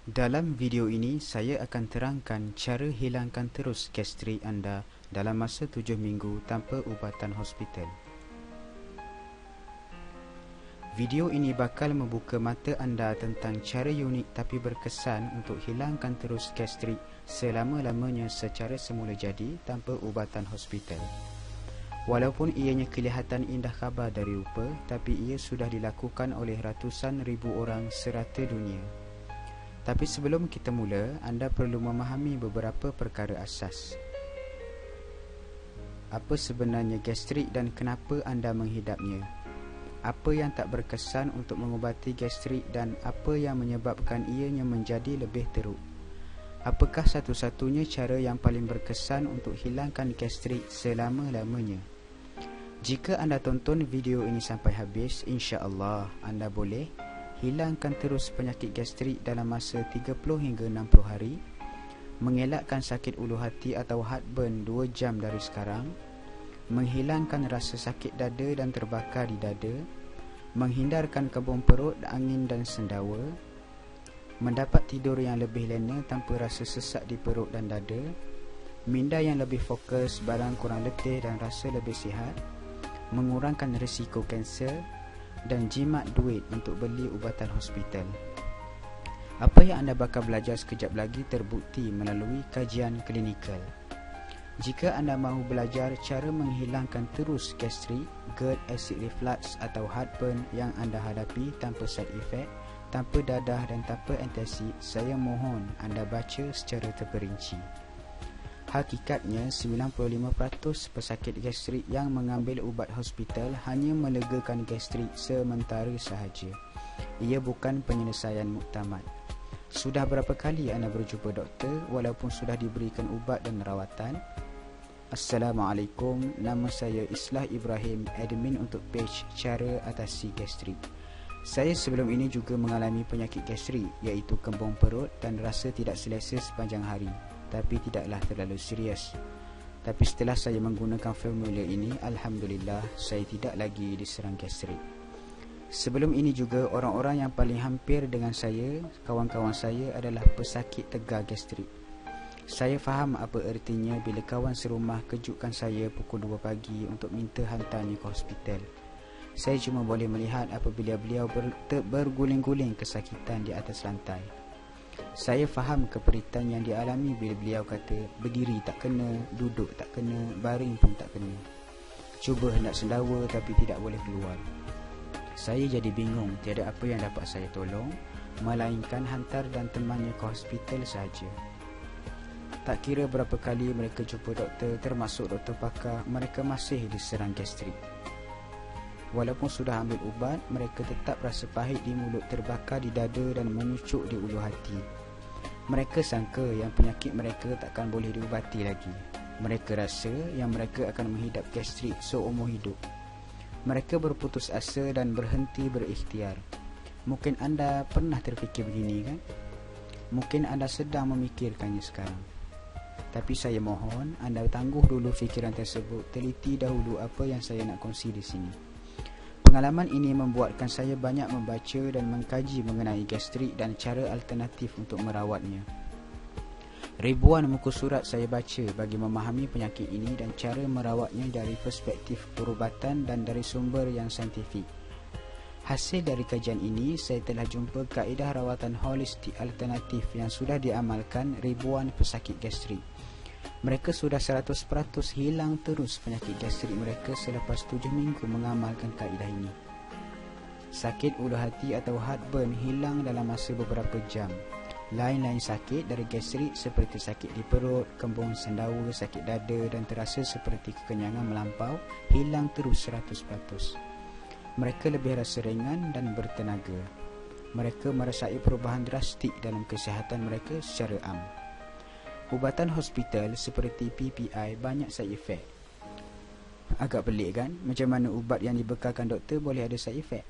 Dalam video ini, saya akan terangkan cara hilangkan terus gastrik anda dalam masa 7 minggu tanpa ubatan hospital. Video ini bakal membuka mata anda tentang cara unik tapi berkesan untuk hilangkan terus gastrik selama-lamanya secara semula jadi tanpa ubatan hospital. Walaupun ianya kelihatan indah khabar dari rupa, tapi ia sudah dilakukan oleh ratusan ribu orang serata dunia. Tapi sebelum kita mula, anda perlu memahami beberapa perkara asas. Apa sebenarnya gastrik dan kenapa anda menghidapnya? Apa yang tak berkesan untuk mengubati gastrik dan apa yang menyebabkan ianya menjadi lebih teruk? Apakah satu-satunya cara yang paling berkesan untuk hilangkan gastrik selama-lamanya? Jika anda tonton video ini sampai habis, insya-Allah anda boleh hilangkan terus penyakit gastrik dalam masa 30 hingga 60 hari, mengelakkan sakit ulu hati atau heartburn 2 jam dari sekarang, menghilangkan rasa sakit dada dan terbakar di dada, menghindarkan kebun perut, angin dan sendawa, mendapat tidur yang lebih lena tanpa rasa sesak di perut dan dada, minda yang lebih fokus, badan kurang letih dan rasa lebih sihat, mengurangkan risiko kanser, dan jimat duit untuk beli ubatan hospital. Apa yang anda bakal belajar sekejap lagi terbukti melalui kajian klinikal. Jika anda mahu belajar cara menghilangkan terus gastrik, GERD, acid reflux atau heartburn yang anda hadapi tanpa side effect, tanpa dadah dan tanpa antacid, saya mohon anda baca secara terperinci. Hakikatnya, 95% pesakit gastrik yang mengambil ubat hospital hanya melegakan gastrik sementara sahaja. Ia bukan penyelesaian muktamad. Sudah berapa kali anda berjumpa doktor walaupun sudah diberikan ubat dan rawatan? Assalamualaikum, nama saya Islah Ibrahim, admin untuk page Cara Atasi Gastrik. Saya sebelum ini juga mengalami penyakit gastrik iaitu kembung perut dan rasa tidak selesa sepanjang hari, tapi tidaklah terlalu serius. Tapi setelah saya menggunakan formula ini, alhamdulillah saya tidak lagi diserang gastrik. Sebelum ini juga orang-orang yang paling hampir dengan saya, kawan-kawan saya adalah pesakit tegar gastrik. Saya faham apa ertinya bila kawan serumah kejutkan saya pukul 2 pagi untuk minta hantarnya ke hospital. Saya cuma boleh melihat apabila beliau berguling-guling kesakitan di atas lantai. Saya faham keperitan yang dialami bila beliau kata berdiri tak kena, duduk tak kena, baring pun tak kena. Cuba hendak sendawa tapi tidak boleh keluar. Saya jadi bingung, tiada apa yang dapat saya tolong melainkan hantar dan temannya ke hospital sahaja. Tak kira berapa kali mereka jumpa doktor, termasuk doktor pakar, mereka masih diserang gastrik. Walaupun sudah ambil ubat, mereka tetap rasa pahit di mulut, terbakar di dada dan menyucuk di ulu hati. Mereka sangka yang penyakit mereka takkan boleh diubati lagi. Mereka rasa yang mereka akan menghidap gastrik seumur hidup. Mereka berputus asa dan berhenti berikhtiar. Mungkin anda pernah terfikir begini kan? Mungkin anda sedang memikirkannya sekarang. Tapi saya mohon anda tangguh dulu fikiran tersebut, teliti dahulu apa yang saya nak kongsi di sini. Pengalaman ini membuatkan saya banyak membaca dan mengkaji mengenai gastrik dan cara alternatif untuk merawatnya. Ribuan muka surat saya baca bagi memahami penyakit ini dan cara merawatnya dari perspektif perubatan dan dari sumber yang saintifik. Hasil dari kajian ini, saya telah jumpa kaedah rawatan holistik alternatif yang sudah diamalkan ribuan pesakit gastrik. Mereka sudah 100% hilang terus penyakit gastrik mereka selepas 7 minggu mengamalkan kaedah ini. Sakit ulu hati atau heartburn hilang dalam masa beberapa jam. Lain-lain sakit dari gastrik seperti sakit di perut, kembung sendawa, sakit dada dan terasa seperti kekenyangan melampau hilang terus 100%. Mereka lebih rasa ringan dan bertenaga. Mereka merasai perubahan drastik dalam kesihatan mereka secara am. Ubatan hospital seperti PPI banyak side effect. Agak pelik kan? Macam mana ubat yang dibekalkan doktor boleh ada side effect?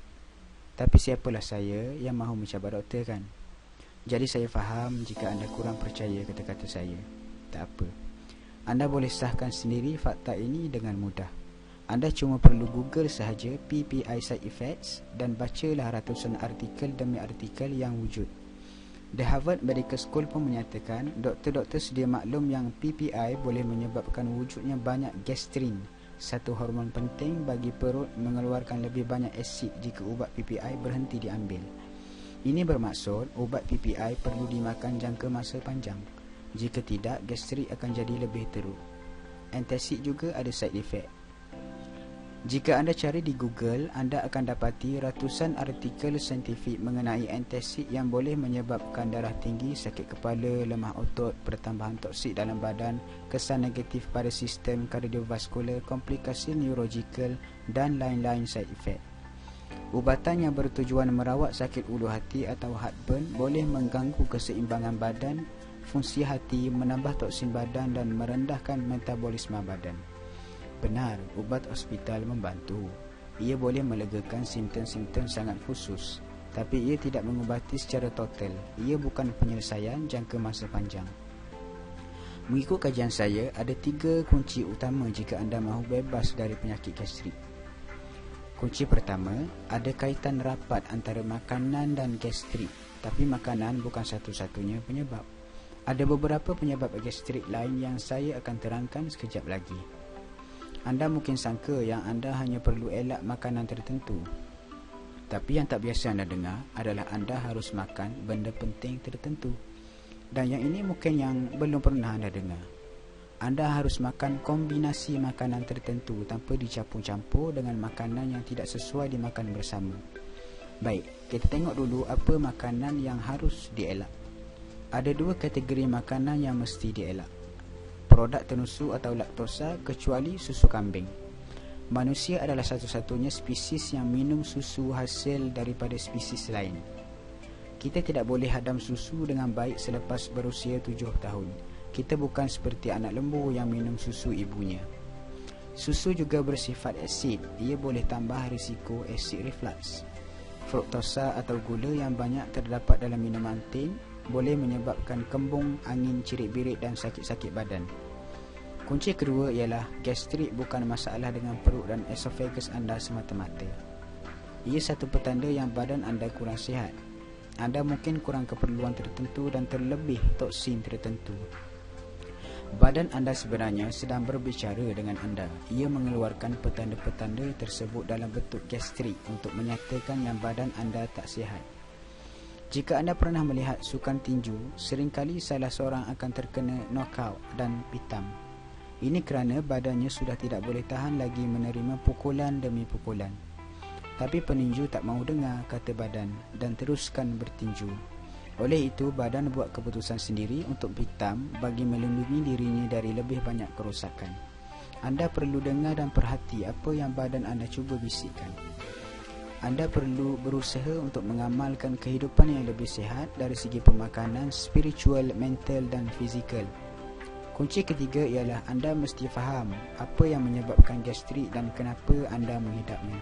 Tapi siapalah saya yang mahu mencabar doktor kan? Jadi saya faham jika anda kurang percaya kata-kata saya. Tak apa. Anda boleh sahkan sendiri fakta ini dengan mudah. Anda cuma perlu Google sahaja PPI side effects dan bacalah ratusan artikel demi artikel yang wujud. The Harvard Medical School pun menyatakan doktor-doktor sedia maklum yang PPI boleh menyebabkan wujudnya banyak gastrin, satu hormon penting bagi perut mengeluarkan lebih banyak asid jika ubat PPI berhenti diambil. Ini bermaksud ubat PPI perlu dimakan jangka masa panjang. Jika tidak, gastrik akan jadi lebih teruk. Antacid juga ada side effect. Jika anda cari di Google, anda akan dapati ratusan artikel saintifik mengenai antacid yang boleh menyebabkan darah tinggi, sakit kepala, lemah otot, pertambahan toksik dalam badan, kesan negatif pada sistem kardiovaskular, komplikasi neurologikal dan lain-lain side effect. Ubatan yang bertujuan merawat sakit ulu hati atau heartburn boleh mengganggu keseimbangan badan, fungsi hati, menambah toksin badan dan merendahkan metabolisme badan. Benar, ubat hospital membantu. Ia boleh melegakan simptom-simptom sangat khusus, tapi ia tidak mengubati secara total. Ia bukan penyelesaian jangka masa panjang. Mengikut kajian saya, ada 3 kunci utama jika anda mahu bebas dari penyakit gastrik. Kunci pertama, ada kaitan rapat antara makanan dan gastrik, tapi makanan bukan satu-satunya penyebab. Ada beberapa penyebab gastrik lain yang saya akan terangkan sekejap lagi. Anda mungkin sangka yang anda hanya perlu elak makanan tertentu. Tapi yang tak biasa anda dengar adalah anda harus makan benda penting tertentu. Dan yang ini mungkin yang belum pernah anda dengar. Anda harus makan kombinasi makanan tertentu tanpa dicampur-campur dengan makanan yang tidak sesuai dimakan bersama. Baik, kita tengok dulu apa makanan yang harus dielak. Ada 2 kategori makanan yang mesti dielak. Produk tenusu atau laktosa kecuali susu kambing. Manusia adalah satu-satunya spesies yang minum susu hasil daripada spesies lain. Kita tidak boleh hadam susu dengan baik selepas berusia 7 tahun. Kita bukan seperti anak lembu yang minum susu ibunya. Susu juga bersifat asid. Ia boleh tambah risiko acid reflux. Fruktosa atau gula yang banyak terdapat dalam minuman tin boleh menyebabkan kembung, angin, cirit-birit dan sakit-sakit badan. Kunci kedua ialah gastrik bukan masalah dengan perut dan esophagus anda semata-mata. Ia satu petanda yang badan anda kurang sihat. Anda mungkin kurang keperluan tertentu dan terlebih toksin tertentu. Badan anda sebenarnya sedang berbicara dengan anda. Ia mengeluarkan petanda-petanda tersebut dalam bentuk gastrik untuk menyatakan yang badan anda tak sihat. Jika anda pernah melihat sukan tinju, seringkali salah seorang akan terkena knockout dan pitam. Ini kerana badannya sudah tidak boleh tahan lagi menerima pukulan demi pukulan. Tapi peninju tak mahu dengar kata badan dan teruskan bertinju. Oleh itu, badan buat keputusan sendiri untuk pitam bagi melindungi dirinya dari lebih banyak kerosakan. Anda perlu dengar dan perhati apa yang badan anda cuba bisikkan. Anda perlu berusaha untuk mengamalkan kehidupan yang lebih sihat dari segi pemakanan, spiritual, mental dan fizikal. Kunci ketiga ialah anda mesti faham apa yang menyebabkan gastrik dan kenapa anda menghidapnya.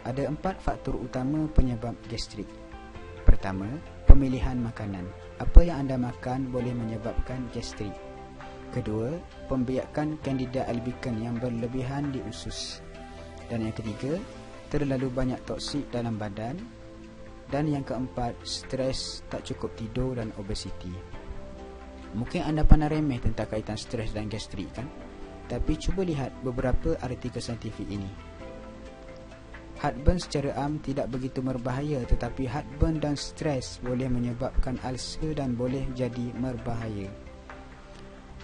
Ada 4 faktor utama penyebab gastrik. Pertama, pemilihan makanan. Apa yang anda makan boleh menyebabkan gastrik. Kedua, pembiakan kandida albicans yang berlebihan di usus. Dan yang ketiga, terlalu banyak toksik dalam badan. Dan yang keempat, stres, tak cukup tidur dan obesiti. Mungkin anda pandang remeh tentang kaitan stres dan gastrik kan? Tapi cuba lihat beberapa artikel saintifik ini. Heartburn secara am tidak begitu berbahaya, tetapi heartburn dan stres boleh menyebabkan ulcer dan boleh jadi berbahaya.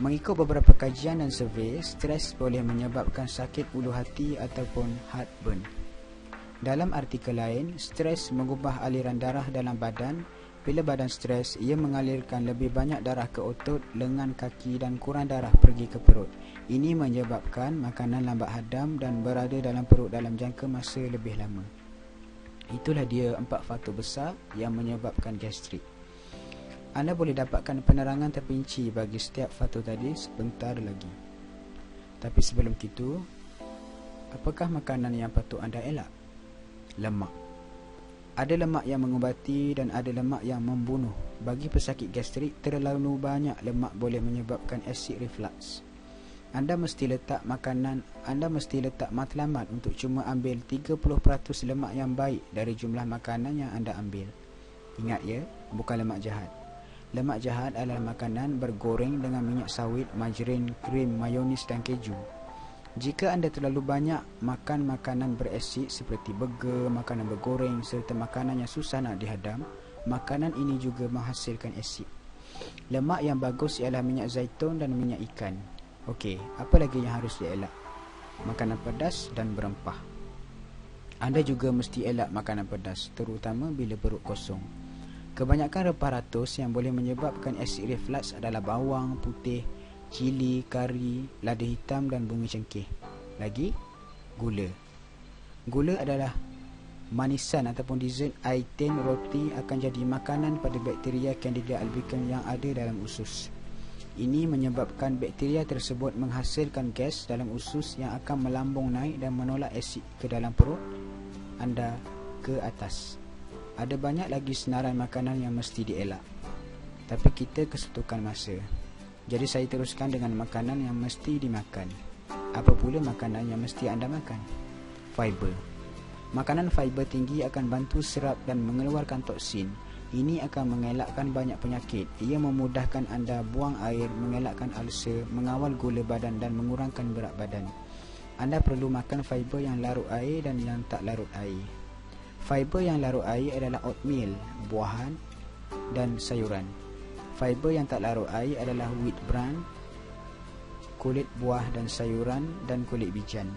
Mengikut beberapa kajian dan survei, stres boleh menyebabkan sakit ulu hati ataupun heartburn. Dalam artikel lain, stres mengubah aliran darah dalam badan. Bila badan stres, ia mengalirkan lebih banyak darah ke otot, lengan kaki dan kurang darah pergi ke perut. Ini menyebabkan makanan lambat hadam dan berada dalam perut dalam jangka masa lebih lama. Itulah dia 4 faktor besar yang menyebabkan gastrik. Anda boleh dapatkan penerangan terperinci bagi setiap faktor tadi sebentar lagi. Tapi sebelum itu, apakah makanan yang patut anda elak? Lemak. Ada lemak yang mengubati dan ada lemak yang membunuh. Bagi pesakit gastrik, terlalu banyak lemak boleh menyebabkan acid reflux. Anda mesti letak matlamat untuk cuma ambil 30% lemak yang baik dari jumlah makanan yang anda ambil. Ingat ya, bukan lemak jahat. Lemak jahat adalah makanan bergoreng dengan minyak sawit, margarin, krim, mayonis dan keju. Jika anda terlalu banyak makan makanan berasid seperti burger, makanan bergoreng serta makanan yang susah nak dihadam, makanan ini juga menghasilkan asid. Lemak yang bagus ialah minyak zaitun dan minyak ikan. Okey, apa lagi yang harus dielak? Makanan pedas dan berempah. Anda juga mesti elak makanan pedas, terutama bila perut kosong. Kebanyakan rempah ratus yang boleh menyebabkan asid reflux adalah bawang putih, cili, kari, lada hitam dan bunga cengkeh. Lagi, gula. Gula adalah manisan ataupun dessert aiten roti akan jadi makanan pada bakteria Candida albicans yang ada dalam usus. Ini menyebabkan bakteria tersebut menghasilkan gas dalam usus yang akan melambung naik dan menolak asid ke dalam perut anda ke atas. Ada banyak lagi senarai makanan yang mesti dielak, tapi kita kesetukan masa. Jadi saya teruskan dengan makanan yang mesti dimakan. Apa pula makanan yang mesti anda makan? Fiber. Makanan fiber tinggi akan bantu serap dan mengeluarkan toksin. Ini akan mengelakkan banyak penyakit. Ia memudahkan anda buang air, mengelakkan ulcer, mengawal gula badan dan mengurangkan berat badan. Anda perlu makan fiber yang larut air dan yang tak larut air. Fiber yang larut air adalah oatmeal, buahan dan sayuran. Fiber yang tak larut air adalah wheat bran, kulit buah dan sayuran dan kulit bijan.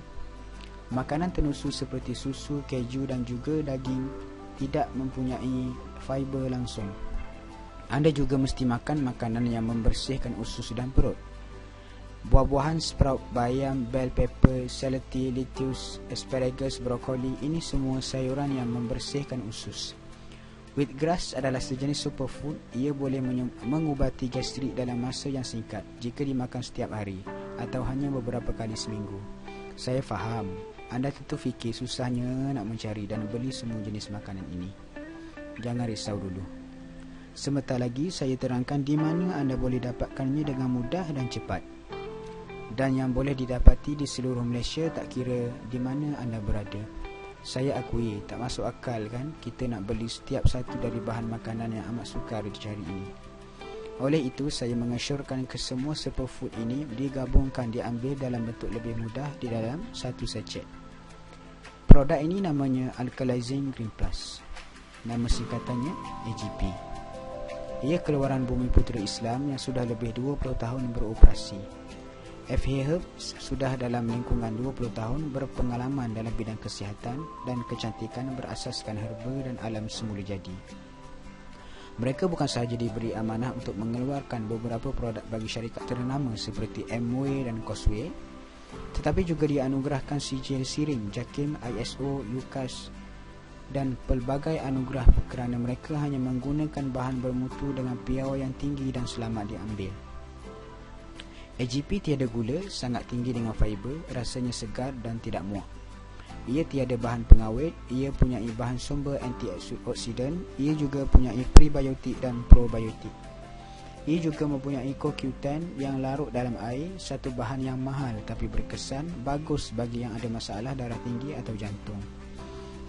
Makanan tenusu seperti susu, keju dan juga daging tidak mempunyai fiber langsung. Anda juga mesti makan makanan yang membersihkan usus dan perut. Buah-buahan sprout, bayam, bell pepper, celery, lettuce, asparagus, brokoli, ini semua sayuran yang membersihkan usus. Wheatgrass adalah sejenis superfood. Ia boleh mengubati gastrik dalam masa yang singkat jika dimakan setiap hari atau hanya beberapa kali seminggu. Saya faham, anda tentu fikir susahnya nak mencari dan beli semua jenis makanan ini. Jangan risau dulu. Sebentar lagi saya terangkan di mana anda boleh dapatkannya dengan mudah dan cepat, dan yang boleh didapati di seluruh Malaysia tak kira di mana anda berada. Saya akui tak masuk akal kan kita nak beli setiap satu dari bahan makanan yang amat sukar dicari ini. Oleh itu saya mengesyorkan ke semua superfood ini digabungkan, diambil dalam bentuk lebih mudah di dalam satu sachet. Produk ini namanya Alkalizing Green Plus. Nama singkatannya AGP. Ia keluaran Bumi Putera Islam yang sudah lebih 20 tahun beroperasi. FH Herbs sudah dalam lingkungan 20 tahun berpengalaman dalam bidang kesihatan dan kecantikan berasaskan herba dan alam semula jadi. Mereka bukan sahaja diberi amanah untuk mengeluarkan beberapa produk bagi syarikat ternama seperti Amway dan Causeway, tetapi juga dianugerahkan sijil siring, JAKIM, ISO, UKAS dan pelbagai anugerah kerana mereka hanya menggunakan bahan bermutu dengan piawai yang tinggi dan selamat diambil. AGP tiada gula, sangat tinggi dengan fiber, rasanya segar dan tidak muak. Ia tiada bahan pengawet, ia punyai bahan sumber antioksidan, ia juga punyai prebiotik dan probiotik. Ia juga mempunyai CoQ10 yang larut dalam air, satu bahan yang mahal tapi berkesan, bagus bagi yang ada masalah darah tinggi atau jantung.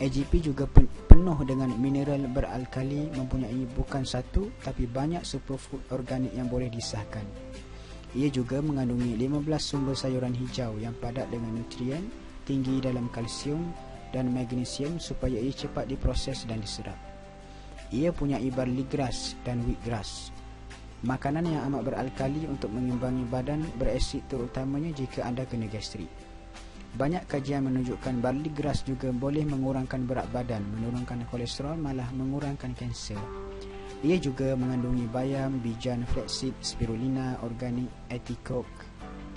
AGP juga penuh dengan mineral beralkali, mempunyai bukan satu tapi banyak superfood organik yang boleh disahkan. Ia juga mengandungi 15 sumber sayuran hijau yang padat dengan nutrien, tinggi dalam kalsium dan magnesium supaya ia cepat diproses dan diserap. Ia punyai barley grass dan wheatgrass, makanan yang amat beralkali untuk mengimbangi badan berasid terutamanya jika anda kena gastrik. Banyak kajian menunjukkan barley grass juga boleh mengurangkan berat badan, menurunkan kolesterol, malah mengurangkan kanser. Ia juga mengandungi bayam, bijan, flaxseed, spirulina, organik, eticoke,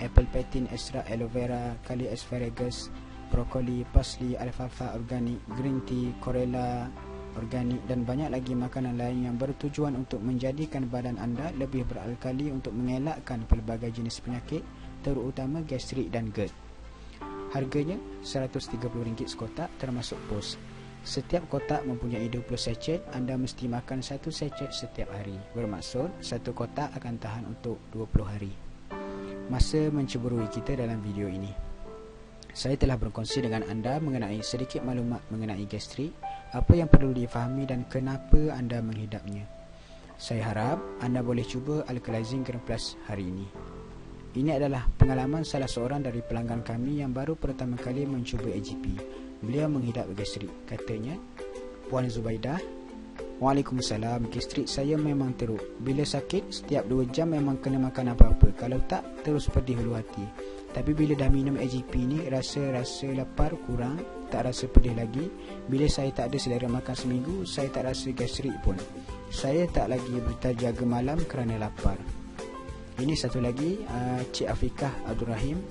apple patin, extra aloe vera, kali asparagus, brokoli, parsley, alfalfa organik, green tea, chlorella organik dan banyak lagi makanan lain yang bertujuan untuk menjadikan badan anda lebih beralkali untuk mengelakkan pelbagai jenis penyakit terutama gastrik dan GERD. Harganya RM130 sekotak termasuk pos. Setiap kotak mempunyai 20 sachet. Anda mesti makan satu sachet setiap hari. Bermaksud satu kotak akan tahan untuk 20 hari. Masa menceburui kita dalam video ini, saya telah berkongsi dengan anda mengenai sedikit maklumat mengenai gastrik, apa yang perlu difahami dan kenapa anda menghidapnya. Saya harap anda boleh cuba Alkalizing Green Plus hari ini. Ini adalah pengalaman salah seorang dari pelanggan kami yang baru pertama kali mencuba AGP. Beliau menghidap gastrik. Katanya, Puan Zubaidah, Waalaikumsalam, gastrik saya memang teruk. Bila sakit, setiap 2 jam memang kena makan apa-apa. Kalau tak, terus pedih hulu hati. Tapi bila dah minum AGP ni, rasa lapar kurang, tak rasa pedih lagi. Bila saya tak ada selera makan seminggu, saya tak rasa gastrik pun. Saya tak lagi berjaga malam kerana lapar. Ini satu lagi, Cik Afikah Abdul Rahim.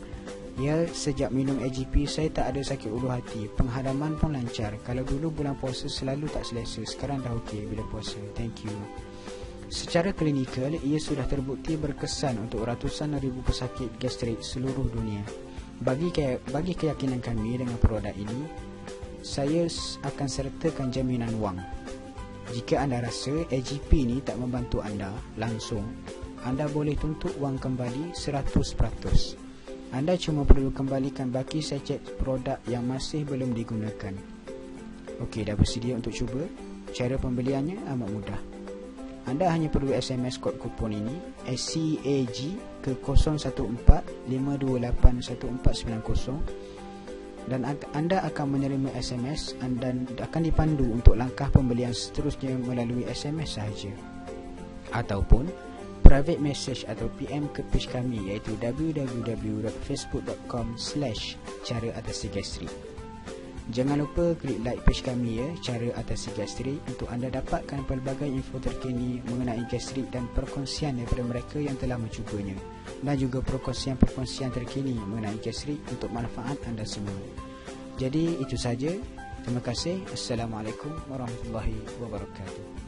Ya, sejak minum AGP saya tak ada sakit ulu hati. Penghadaman pun lancar. Kalau dulu bulan puasa selalu tak selesa, sekarang dah okey bila puasa. Thank you. Secara klinikal, ia sudah terbukti berkesan untuk ratusan ribu pesakit gastrik seluruh dunia. Bagi keyakinan kami dengan produk ini, saya akan sertakan jaminan wang. Jika anda rasa AGP ni tak membantu anda langsung, anda boleh tuntut wang kembali 100%. Anda cuma perlu kembalikan baki sachet produk yang masih belum digunakan. Okey, dah bersedia untuk cuba? Cara pembeliannya amat mudah. Anda hanya perlu SMS kod kupon ini SCAG ke 014-528-1490 dan anda akan menerima SMS dan akan dipandu untuk langkah pembelian seterusnya melalui SMS sahaja. Ataupun private message atau PM ke page kami iaitu www.facebook.com/cara-atasi-gastrik. Jangan lupa klik like page kami ya, Cara Atasi Gastrik, untuk anda dapatkan pelbagai info terkini mengenai gastrik dan perkongsian daripada mereka yang telah mencubanya, dan juga perkongsian terkini mengenai gastrik untuk manfaat anda semua. Jadi itu saja. Terima kasih. Assalamualaikum warahmatullahi wabarakatuh.